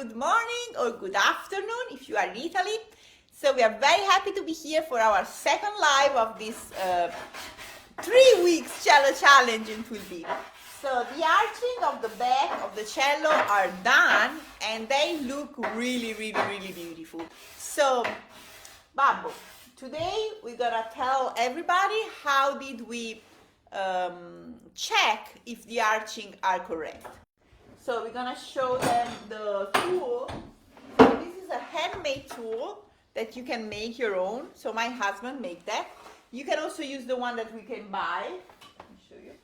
good morning or good afternoon if you are in Italy. So we are very happy to be here for our second live of this 3 weeks cello challenge it will be. So the arching of the back of the cello are done and they look really beautiful. So Babbo, today we're gonna tell everybody how did we check if the arching are correct. So we're gonna show them the tool. So this is a handmade tool that you can make your own. So my husband made that. You can also use the one that we can buy. Let me show you.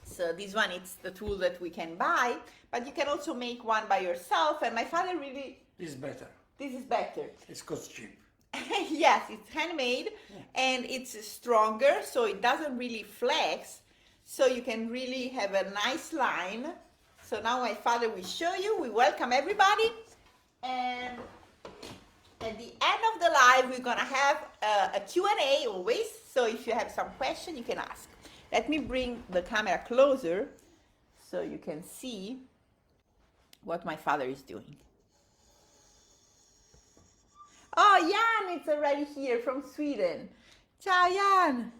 So this one, it's the tool that we can buy, but you can also make one by yourself. And my father really... This is better. This is better. It's cost cheap. Yes, it's handmade and it's stronger, so it doesn't really flex. So you can really have a nice line. So now my father will show you. We welcome everybody. And at the end of the live, we're gonna have a Q&A always. So if you have some question, you can ask. Let me bring the camera closer so you can see what my father is doing. Oh, Jaan, it's already here from Sweden. Ciao, Jaan.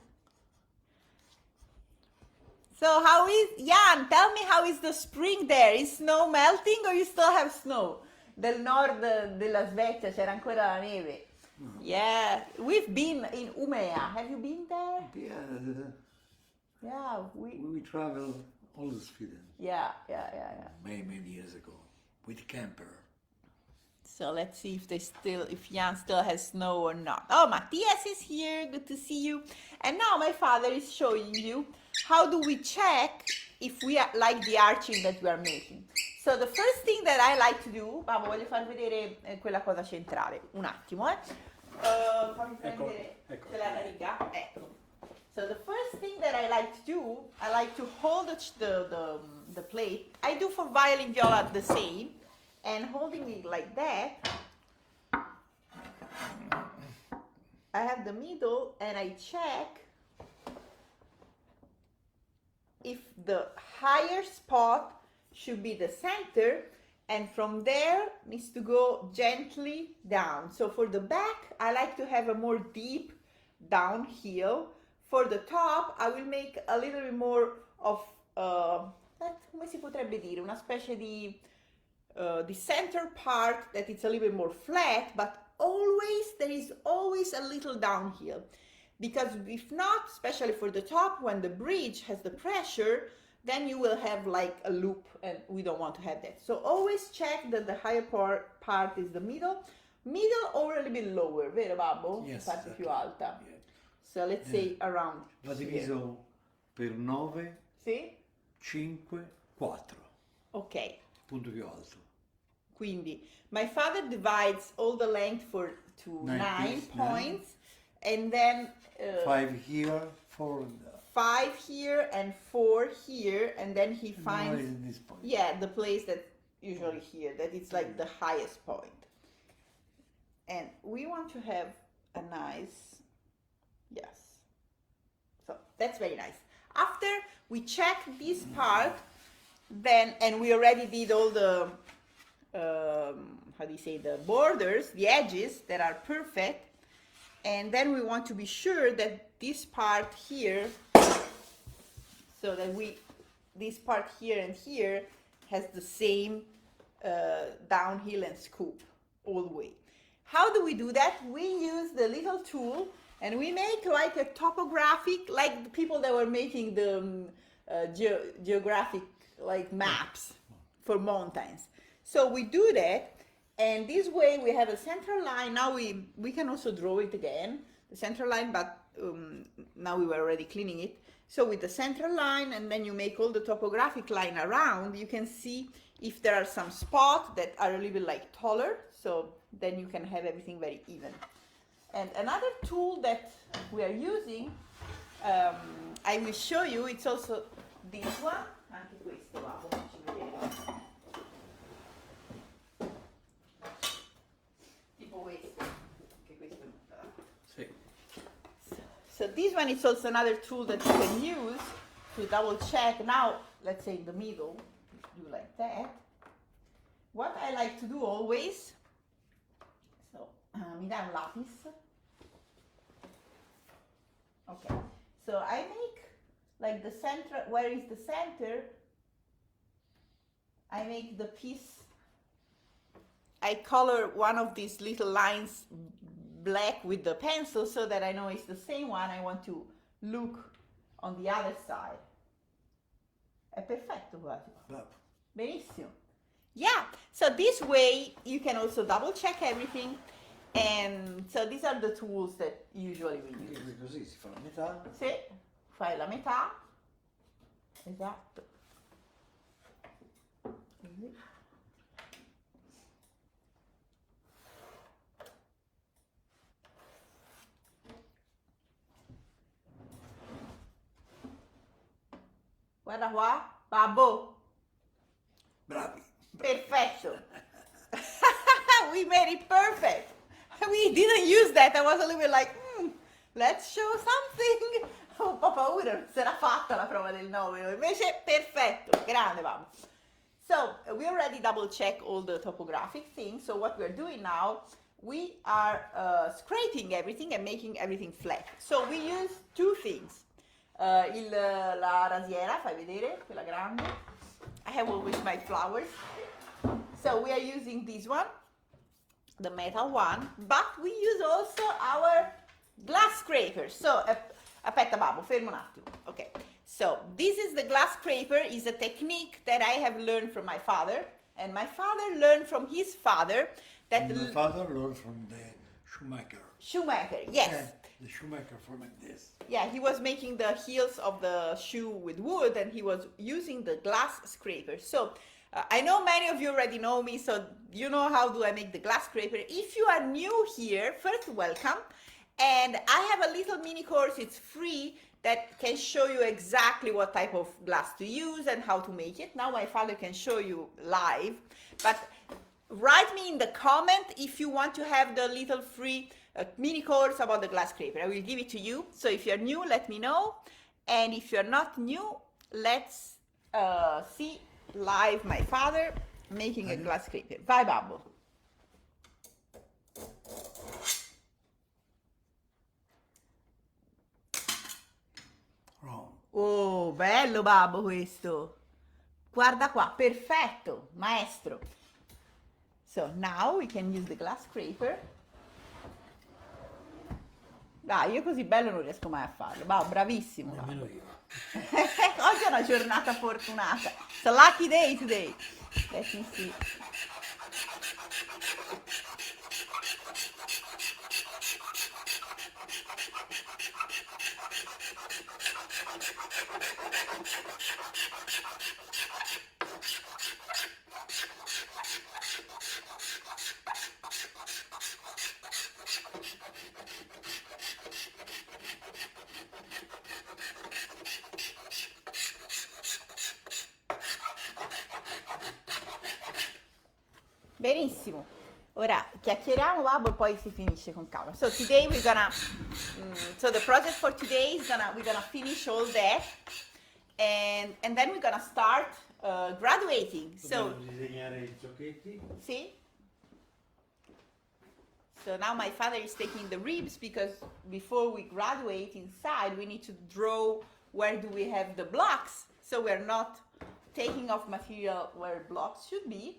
So how is, Jaan, tell me how is the spring there? Is snow melting or you still have snow? Del nord della Svezia c'era ancora la neve. Yeah, we've been in Umea. Have you been there? Yeah, we traveled all the Sweden. Yeah. Many years ago with camper. So let's see if if Jaan still has snow or not. Oh, Matias is here. Good to see you. And now my father is showing you how do we check if we like the arching that we are making. So the first thing that I like to do, Babbo, voglio far vedere quella cosa centrale. Un attimo, fammi prendere la riga. Ecco. So the first thing that I like to do, I like to hold the plate. I do for violin viola the same. And holding it like that, I have the middle and I check if the higher spot should be the center, and from there needs to go gently down. So for the back, I like to have a more deep downhill. For the top, I will make a little bit more of, come si potrebbe dire, una specie di the center part that it's a little bit more flat, but there is always a little downhill, because if not, especially for the top, when the bridge has the pressure, then you will have like a loop, and we don't want to have that. So always check that the higher part is the middle or a little bit lower, vero Babbo? Yes, parte exactly. più alta. Yeah. So let's say around Va diviso per 9, sì? 5, 4. Ok. Punto più alto. Quindi, my father divides all the length to 9 points, and then 5 here, 4 5 here and 4 here, and then he finds this point. the place that usually here, that it's like the highest point. And we want to have a nice, yes. So that's very nice. After we check this part, then, and we already did all the how do you say, the borders, the edges that are perfect, and then we want to be sure that this part here, so that this part here and here has the same downhill and scoop all the way. How do we do that? We use the little tool and we make like a topographic, like the people that were making the geographic like maps for mountains. So we do that, and this way we have a central line. Now we can also draw it again, the central line, but now we were already cleaning it. So with the central line, and then you make all the topographic line around, you can see if there are some spots that are a little bit like taller, so then you can have everything very even. And another tool that we are using, I will show you, it's also this one. Anche questo, facci vedere. So this one is also another tool that you can use to double check. Now, let's say in the middle, do like that. what I like to do always, so mi dai un lapis? Okay, so I make like the center, where is the center, I make the piece, I color one of these little lines black with the pencil so that I know it's the same one I want to look on the other side. È perfetto quasi. Bravo. Benissimo. Yeah, so this way you can also double check everything, and so these are the tools that usually we use. Quindi così si fa la metà. Sì, fai la metà, esatto. Così. Guarda qua, babbo. Bravi. Perfetto. We made it perfect. We didn't use that. I was a little bit like, let's show something. Ho un po' paura, non si era fatta la prova del 9. Invece, perfetto. Grande, babbo. So, we already double checked all the topographic things. So, what we're doing now, we are scraping everything and making everything flat. So, we use two things. La rasiera, fai vedere, quella grande. I have always my flowers. So we are using this one, the metal one, but we use also our glass scraper. So, aspetta babbo, fermo un attimo. Okay, so this is the glass scraper, is a technique that I have learned from my father, and my father learned from his father. That My father learned from the shoemaker. Shoemaker, yes. And the shoemaker from like this. Yeah, he was making the heels of the shoe with wood, and he was using the glass scraper. So I know many of you already know me, so you know how do I make the glass scraper. If you are new here, first welcome. And I have a little mini course, it's free, that can show you exactly what type of glass to use and how to make it. Now my father can show you live, but write me in the comment if you want to have the little free mini course about the glass scraper. I will give it to you. So if you're new, let me know. And if you're not new, let's see live my father making a glass scraper. Vai babbo. Wrong. Oh, bello babbo questo. Guarda qua, perfetto, maestro. So now we can use the glass scraper. Dai, io così bello non riesco mai a farlo. Wow, bravissimo. Nemmeno io. Oggi è una giornata fortunata. It's a lucky day today. Let me see. Benissimo. Ora chiacchieriamo, babbo, e poi si finisce con calma. So today we're gonna, so the project for today is we're gonna finish all that, and then we're gonna start graduating. So Dobbiamo disegnare i giochetti. see. So now my father is taking the ribs because before we graduate inside, we need to draw where do we have the blocks. So we're not taking off material where blocks should be.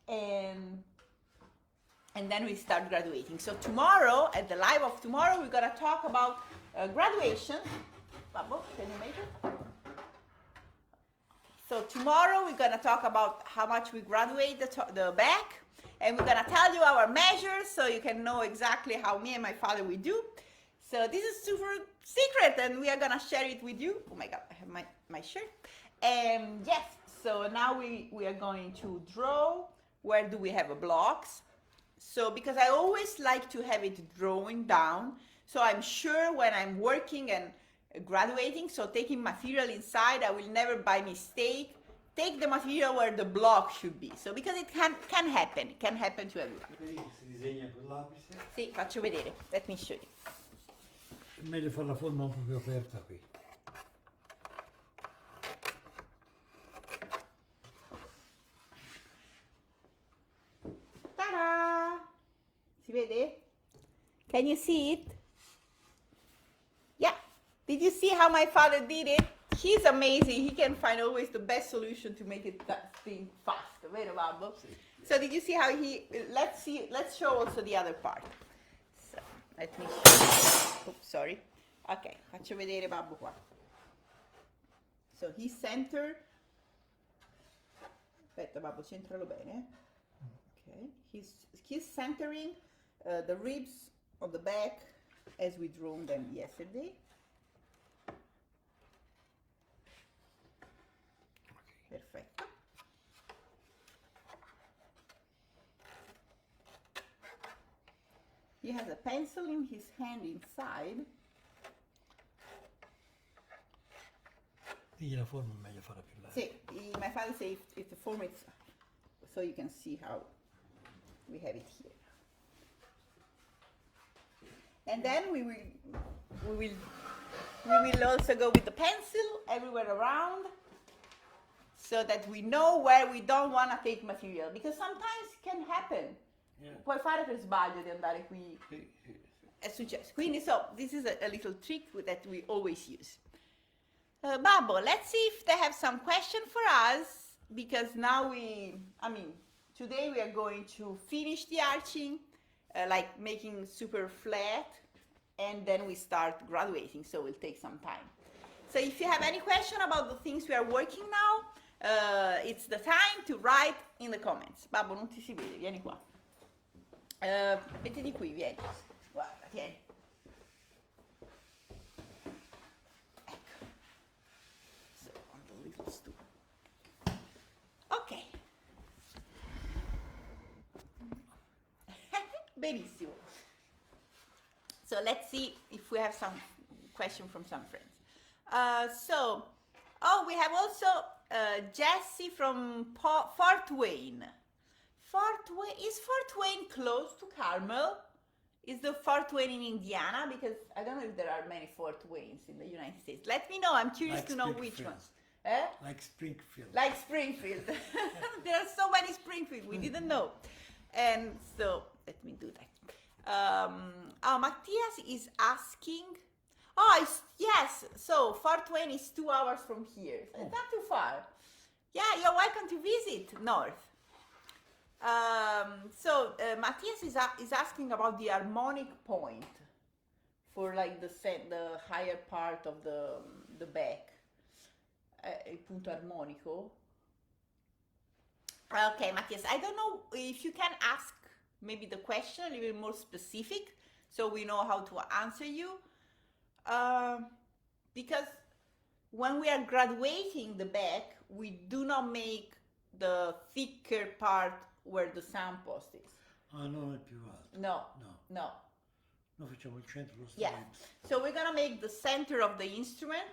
And then we start graduating. So tomorrow, at the live of tomorrow, we're gonna talk about graduation. Babbo, can you make it? So tomorrow we're gonna talk about how much we graduate the back, and we're gonna tell you our measures so you can know exactly how me and my father we do. So this is super secret, and we are gonna share it with you. Oh my God, I have my shirt. And yes, so now we are going to draw. Where do we have a blocks? So because I always like to have it drawing down, so I'm sure when I'm working and graduating, so taking material inside, I will never by mistake take the material where the block should be. So because it can happen to everyone. Vedi che si disegna con l'apice. Sì, faccio vedere. Let me show you. È meglio fare la forma un po' più aperta qui. Can you see it? Yeah. Did you see how my father did it? He's amazing. He can find always the best solution to make it that thing faster. Vero, Babbo? So did you see how he? Let's show also the other part. So let me show. Oops, sorry. Ok, faccio vedere Babbo qua. So he centered. Aspetta, Babbo, centralo bene. Okay, he's centering the ribs on the back as we drew them yesterday. Perfetto. He has a pencil in his hand inside. Digli la forma è meglio farla più larga. Sì, my father says if the form is, so you can see how we have it here. And then we will also go with the pencil everywhere around, so that we know where we don't want to take material, because sometimes it can happen. Yeah. Puoi fare per sbaglio di andare qui. Sì. È successo. Quindi, so this is a little trick that we always use. Babbo, let's see if they have some question for us, because now today we are going to finish the arching, like making super flat, and then we start graduating, so it will take some time. So if you have any question about the things we are working now, it's the time to write in the comments. Babbo, non ti si vede, vieni qua. Mettiti qui, vieni. Guarda, tieni. Ecco. So, on the little stool. Ok. Benissimo. So let's see if we have some question from some friends. We have also Jessie from Fort Wayne. Is Fort Wayne close to Carmel? Is the Fort Wayne in Indiana? Because I don't know if there are many Fort Waynes in the United States. Let me know. I'm curious Like to know Springfield. which ones. Eh? Like Springfield. Like Springfield. There are so many Springfield. We didn't know. And so let me do that. Matias is asking. Yes. So Fort Wayne is 2 hours from here. So it's not too far. Yeah, you're welcome to visit North. Matias is asking about the harmonic point for like the higher part of the back. Il punto armonico. Okay, Matias, I don't know if you can ask maybe the question a little bit more specific, so we know how to answer you. Because when we are graduating the back, we do not make the thicker part where the sound post is. Non è più alto. No. Noi facciamo il centro, lo Yeah. So we're gonna make the center of the instrument.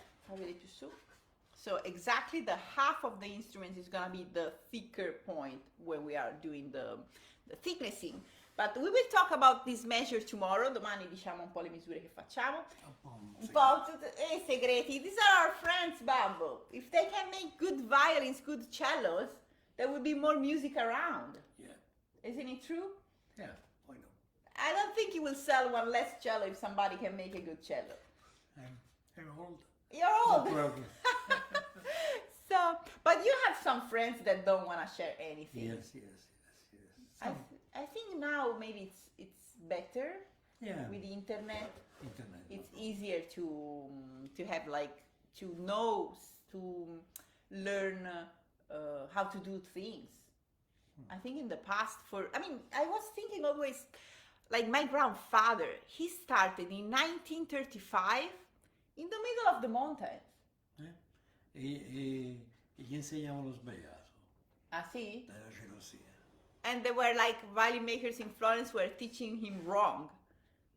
So exactly the half of the instrument is gonna be the thicker point where we are doing the thicknessing. But we will talk about this measure tomorrow. Domani diciamo un po' le misure che facciamo. Un po' segreti. These are our friends, Babbo. If they can make good violins, good cellos, there will be more music around. Yeah. Isn't it true? Yeah, why not? I don't think you will sell one less cello if somebody can make a good cello. I'm old. You're old. No problem. So, but you have some friends that don't want to share anything. Yes. I think now maybe it's better. Yeah. With the internet. Internet. It's easier to have to know, to learn how to do things. I think in the past I was thinking always, like my grandfather, he started in 1935 in the middle of the mountains. E gli insegnavano sbagliato. Ah, sì? Dalla gelosia. And they were like violinmakers in Florence were teaching him wrong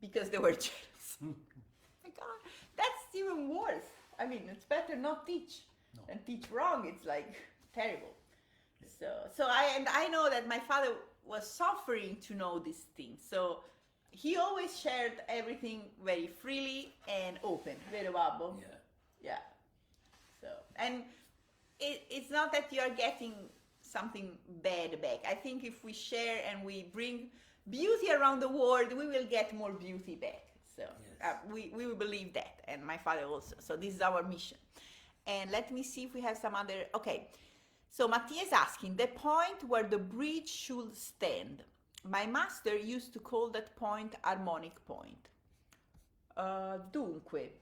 because they were jealous. My God, that's even worse. I mean, it's better not teach than teach wrong. It's like terrible. So I know that my father was suffering to know these things. So he always shared everything very freely and open. Vero, Babbo? Yeah. So, and it's not that you're getting something bad back. I think if we share and we bring beauty around the world, we will get more beauty back. So Yes. we will believe that, and my father also. So this is our mission. And let me see if we have some other. Okay, so Mattia is asking the point where the bridge should stand. My master used to call that point harmonic point. Dunque,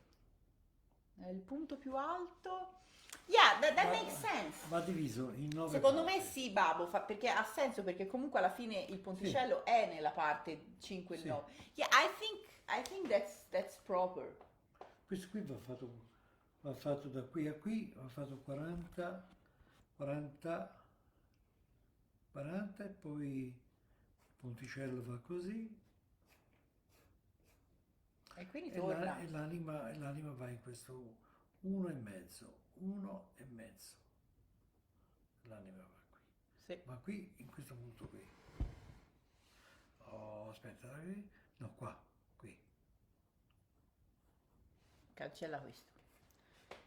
il punto più alto. Yeah, that makes sense. Va diviso in 9 Secondo me parti. sì, Babbo, perché ha senso, perché comunque alla fine il ponticello è nella parte 5 e Sì. 9. Yeah, I think that's proper. Questo qui va fatto da qui a qui, va fatto 40, 40, 40 e poi il ponticello va così E quindi e torna. l'anima va in questo 1,5, 1,5. L'anima va qui. Sì. Ma qui, in questo punto qui. Oh, aspetta, no, qui. Cancella questo.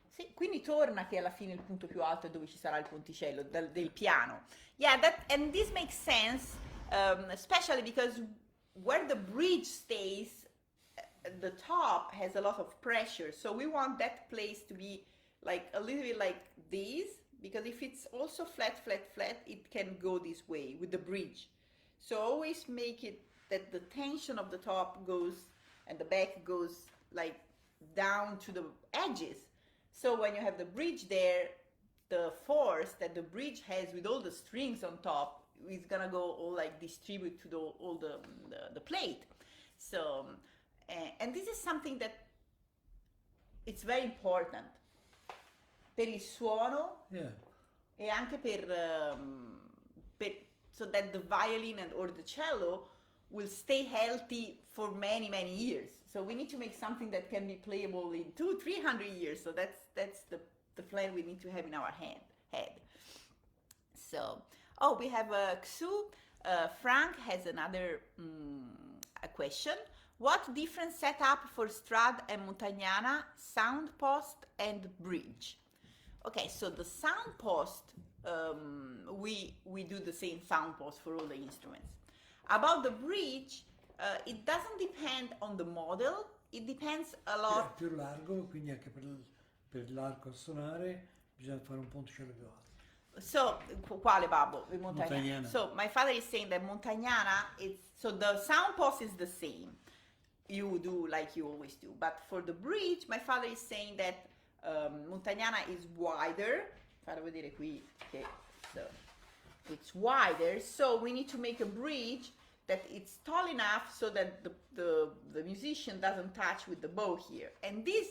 Sì, quindi torna che alla fine il punto più alto è dove ci sarà il ponticello del piano. Yeah, and this makes sense, especially because where the bridge stays, the top has a lot of pressure. So we want that place to be like a little bit like this, because if it's also flat, flat, flat, it can go this way with the bridge. So always make it that the tension of the top goes and the back goes like down to the edges. So when you have the bridge there, the force that the bridge has with all the strings on top is gonna go all like distribute to all the plate. So, and this is something that it's very important per il suono. Yeah. E anche so that the violin or the cello will stay healthy for many, many years. So we need to make something that can be playable in 200-300 years. So that's the plan we need to have in our head. So, we have Xu. Frank has another a question. What different setup for Strad and Montagnana, sound post and bridge? Okay, so the sound post, we do the same sound post for all the instruments. About the bridge, it doesn't depend on the model, it depends a lot. È più largo, quindi anche per l'arco a suonare bisogna fare un ponticello più alto. So, quale babbo? Montagnana. So, my father is saying that Montagnana, so the sound post is the same. You do like you always do. But for the bridge, my father is saying that Montagnana is wider. Farò vedere qui che so it's wider. So we need to make a bridge that it's tall enough so that the musician doesn't touch with the bow here. And this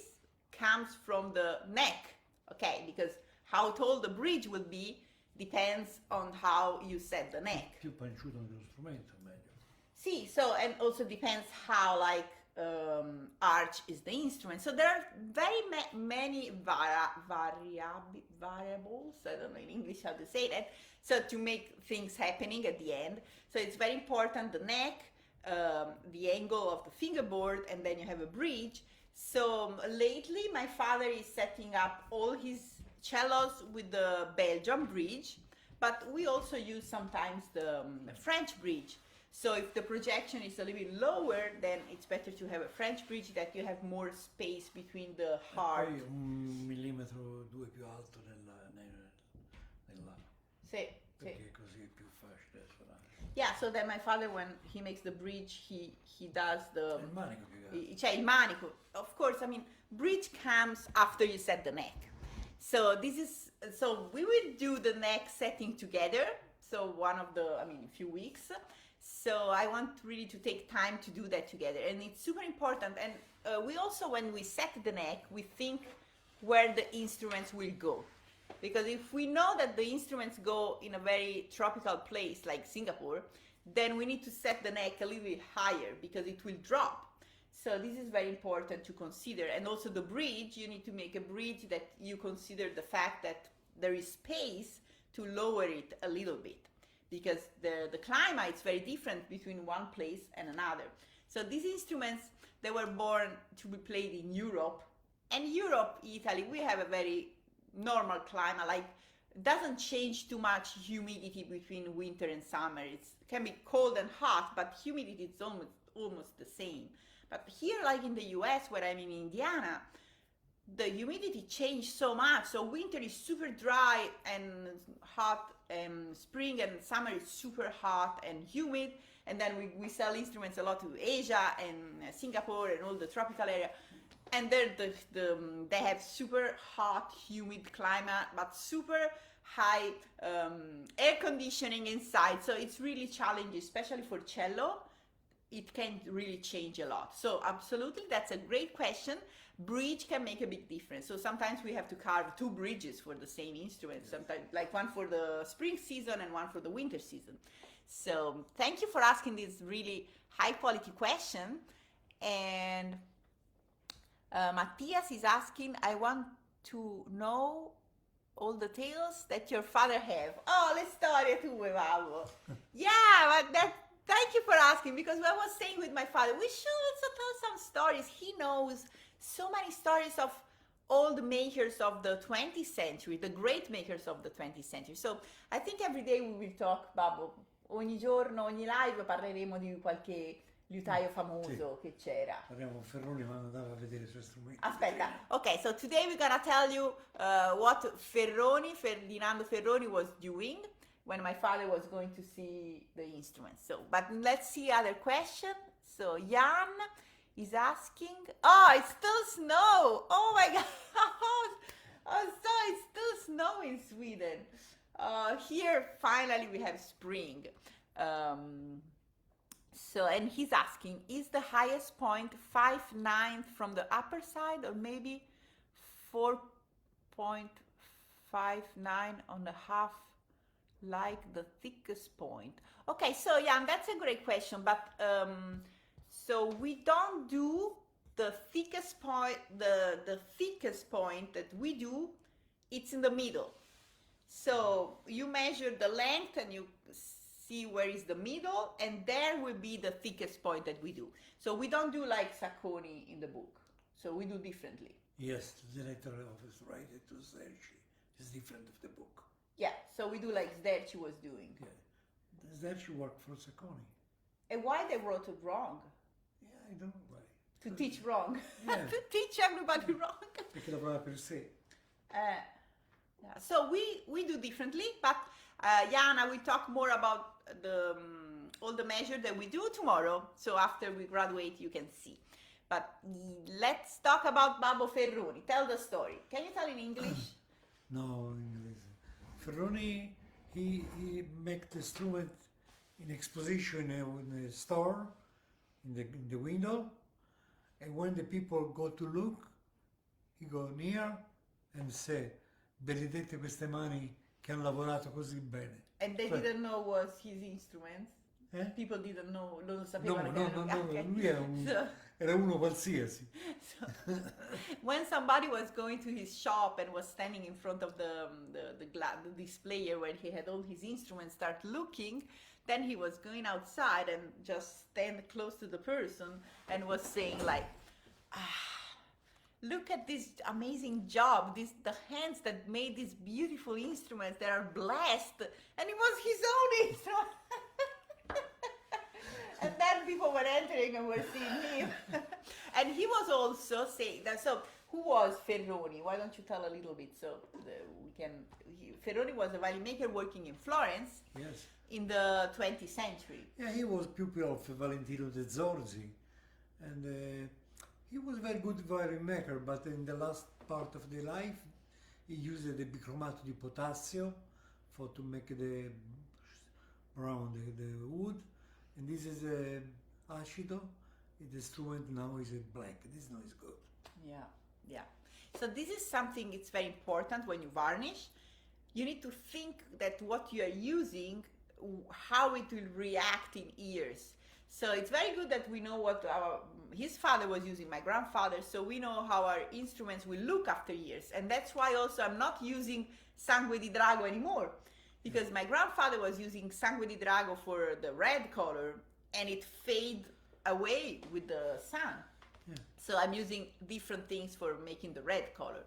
comes from the neck, okay? Because how tall the bridge will be depends on how you set the neck. Più panciuto dello strumento, meglio. See, so, and also depends how like arch is the instrument. So there are very many variables, I don't know in English how to say that, so to make things happening at the end. So it's very important, the neck, the angle of the fingerboard, and then you have a bridge. So lately my father is setting up all his cellos with the Belgian bridge, but we also use sometimes the French bridge. So if the projection is a little bit lower, then it's better to have a French bridge that you have more space between the heart. Poi 1 millimetro o 2 più alto nella Sì, perché così è più facile suonare. Yeah, so then my father, when he makes the bridge, he does the... Il manico più grande. Cioè il manico. Of course, I mean, bridge comes after you set the neck. So we will do the neck setting together. So in a few weeks. So I want really to take time to do that together. And it's super important. And we also, when we set the neck, we think where the instruments will go. Because if we know that the instruments go in a very tropical place like Singapore, then we need to set the neck a little bit higher because it will drop. So this is very important to consider. And also the bridge, you need to make a bridge that you consider the fact that there is space to lower it a little bit, because the climate is very different between one place and another. So these instruments, they were born to be played in Europe. And Europe, Italy, we have a very normal climate, like doesn't change too much humidity between winter and summer. It can be cold and hot, but humidity is almost the same. But here, like in the US, where I'm in Indiana, the humidity changed so much. So winter is super dry and hot, and spring and summer is super hot and humid. And then we sell instruments a lot to Asia and Singapore and all the tropical area. And they have super hot, humid climate, but super high air conditioning inside. So it's really challenging, especially for cello. It can really change a lot. So absolutely, that's a great question. Bridge can make a big difference. So sometimes we have to carve 2 bridges for the same instrument. Sometimes, like one for the spring season and one for the winter season. So thank you for asking this really high quality question. And Matias is asking, I want to know all the tales that your father have. Oh, le storie tue, Vavo. Yeah, but thank you for asking, because I was saying with my father, we should also tell some stories. He knows so many stories of all the makers of the 20th century, the great makers of the 20th century. So I think every day we will talk, Babbo. Ogni giorno, ogni live parleremo di qualche liutaio famoso che c'era. Parliamo con Ferroni quando andava a vedere i suoi strumenti. Aspetta, okay, so today we're gonna tell you what Ferdinando Ferroni was doing when my father was going to see the instruments. So, but let's see other question. So Jan is asking, oh, it's still snow. Oh my God. Oh, so it's still snow in Sweden. Here, finally, we have spring. So, and he's asking, is the highest point 5/9 from the upper side, or maybe 4.59 on the half, like the thickest point? Okay, so Jan, that's a great question, but so we don't do the thickest point. The thickest point that we do, it's in the middle. So you measure the length and you see where is the middle, and there will be the thickest point that we do. So we don't do like Sacconi in the book. So we do differently. Yes, the director office write it to Sergi. It's different of the book. Yeah, so we do like Zderci was doing. Yeah. Zderci worked for Sacconi. And why they wrote it wrong? Yeah, I don't know why. To teach wrong. Yeah. To teach everybody wrong. Perché lavorava per sé. Yeah. So we do differently, but Jana will talk more about the all the measures that we do tomorrow. So after we graduate, you can see. But let's talk about Babbo Ferroni. Tell the story. Can you tell in English? No, English. Ferroni, he make the instrument in exposition in a store, in the window, and when the people go to look, he go near and say, benedette queste mani che hanno lavorato così bene. And they didn't know was his instruments? Eh? People didn't know, non No, sapevano no, lui era uno qualsiasi. So, when somebody was going to his shop and was standing in front of the display where he had all his instruments, start looking, then he was going outside and just stand close to the person and was saying like, look at this amazing job, the hands that made these beautiful instruments that are blessed, and it was his own instrument. And then people were entering and were seeing him. And he was also saying that, so who was Ferroni? Why don't you tell a little bit so we can, Ferroni was a violin maker working in Florence. Yes. In the 20th century. Yeah, he was pupil of Valentino de Zorzi, and he was a very good violin maker, but in the last part of the life, he used the bicromato di potassio to make the brown, the wood, and this is acido. The instrument now is black. This now is good. Yeah, yeah. So this is something, it's very important when you varnish. You need to think that what you are using, how it will react in ears. So it's very good that we know what his father was using, my grandfather, so we know how our instruments will look after years. And that's why also I'm not using Sangue di Drago anymore, because my grandfather was using Sangue di Drago for the red color, and it fades away with the sun. Yeah. So I'm using different things for making the red color.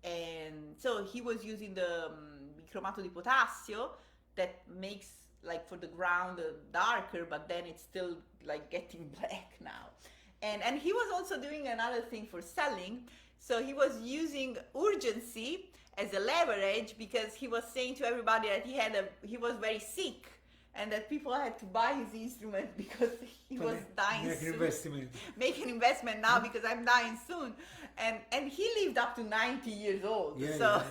And so he was using the bicromato di potassio that makes like for the ground darker, but then it's still like getting black now. And he was also doing another thing for selling. So he was using urgency as a leverage, because he was saying to everybody that he was very sick, and that people had to buy his instrument because he was dying Make an soon. investment. Make an investment now because I'm dying soon. And he lived up to 90 years old. Yeah, so.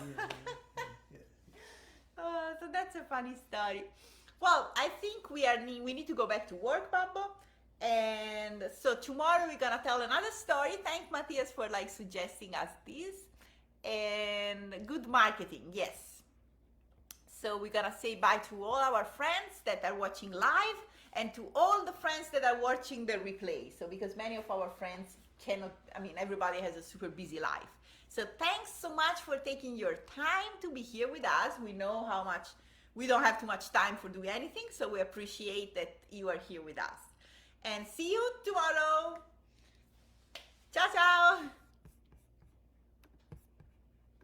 yeah. So that's a funny story. Well, I think we need to go back to work, Babbo. And so tomorrow we're gonna tell another story. Thank Matias for like suggesting us this. And good marketing, yes. So we're gonna say bye to all our friends that are watching live, and to all the friends that are watching the replay. So because many of our friends cannot, I mean, everybody has a super busy life. So thanks so much for taking your time to be here with us. We know how much, we don't have too much time for doing anything, so we appreciate that you are here with us. And see you tomorrow. Ciao, ciao.